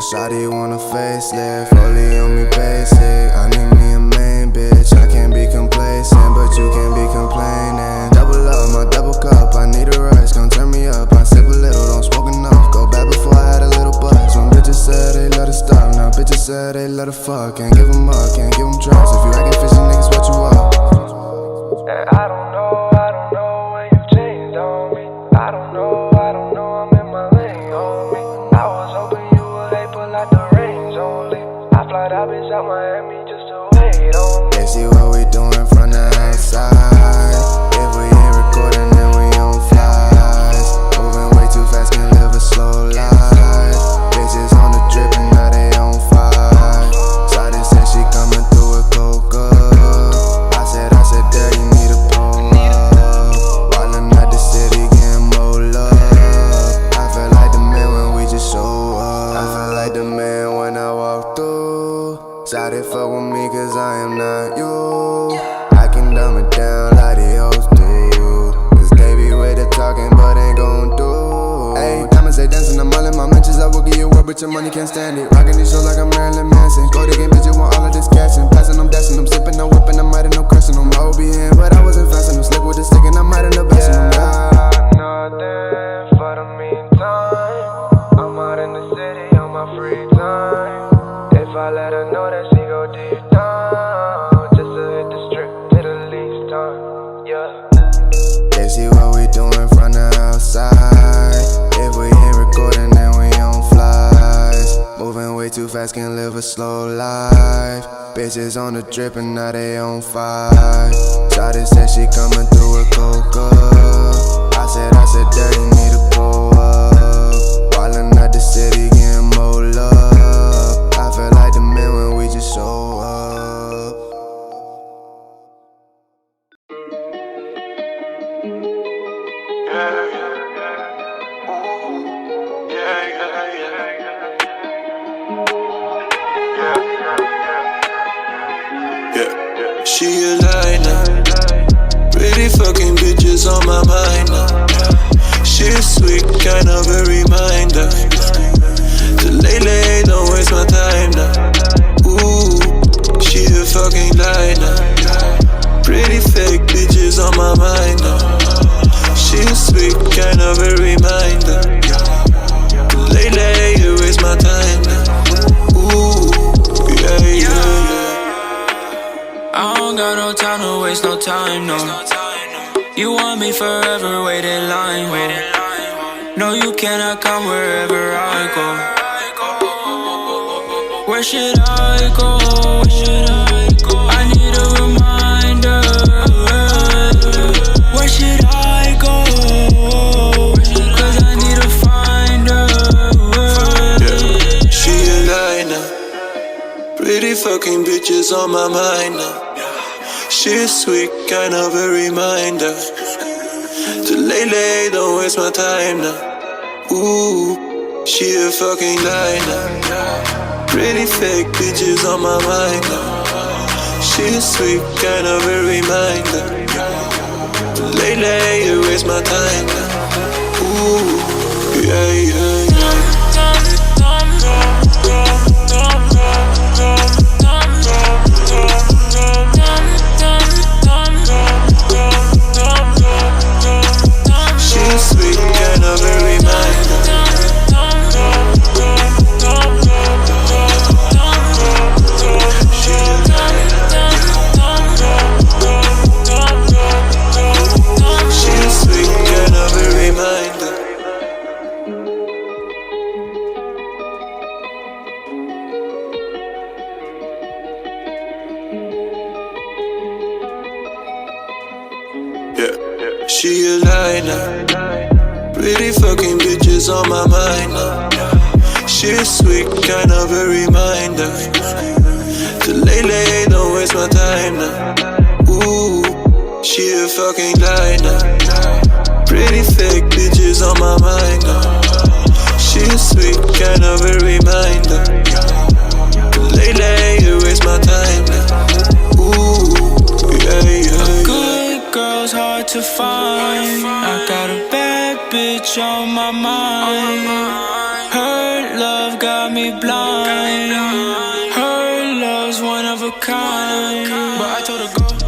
A shawty want a facelift, fully on me basic. I need me a main bitch, I can't be complacent, but you can't be complaining. Double up, my double cup, I need a rush, gon' turn me up. I sip a little, don't smoke enough. Go back before I had a little buzz. When bitches said they let her stop, now bitches said they let her fuck. Can't give them up, can't give them trust. If you acting fishy, niggas, what you up? And I don't know when you changed on me. I don't know, I'm in my lane on me. I was hoping you would hate, pull out the range only. I fly that bitch out Miami just to wait on me. They see what we doing from the outside. If we ain't recording, then we on flies. Moving way too fast, can live a slow life. Bitches on the drip and now they on fire. Shawty said she coming through with coca. I said, there you need to pull up. Wildin' at the city, getting more love. I feel like the man when we just show up. I feel like the man when I walk through. Shawty fuck with me cause I am not you. I can dumb it down like the hoes do. Cause they be with the talking but ain't gon' do. Ayy, diamonds they dancing, I'm all in my mentions. I will give you work but your money can't stand it. Rockin' these shows like I'm Marilyn Manson. Go to game bitch, you want all of this cash and passing, I'm dashing, I'm sipping, I'm whipping, I'm riding, no crushing them. I will be in, but I wasn't fasting, I'm slick with the stick and I'm out in the best of them. Nothing for the meantime. I'm out in the city on my free time. If I let her know that she go deep down, just to hit the strip to the least time, yeah. They see what we doing from the outside. If we ain't recording, then we on flies. Moving way too fast, can live a slow life. Bitches on the drip and now they on fire. Shawty said she coming through with coca. I said, there you need to pull up. Wildin' at the city, getting more love. I feel like the man when we just show up. She a lie now. Pretty fucking bitches on my mind now. She's sweet, kind of a reminder. So lately, don't waste my time now. Ooh, she a fucking lie now. Pretty fake bitches on my mind now. She's sweet, kind of a reminder. Lately, you waste my time now. Ooh, yeah. I don't got no time to waste no time, no. You want me forever, wait in line, ho. No, you cannot come wherever I go. Where should I go? I need a reminder. Where should I go? Cause I need to find her. Yeah. She a lie now. Pretty fucking bitches on my mind now. She's sweet, kind of a reminder. So lately, don't waste my time now. Ooh, she a fucking lie now. Pretty fake bitches on my mind now. She's sweet, kind of a reminder. So lately, you waste my time now. Ooh, yeah. Sweet, kind of a reminder. She's sweet, kind of a reminder. Yeah, she a lie now. Pretty fucking bitches on my mind now. She's sweet, kind of a reminder. So lately, don't waste my time now. Ooh, she a fucking lie now. Pretty fake bitches on my mind now. She's sweet, kind of a reminder. So lately, you waste my time now. Ooh, yeah. Good girl's hard to find. I got a bad bitch on my mind. Her love got me me blind. Her love's one of a kind, but I told her go.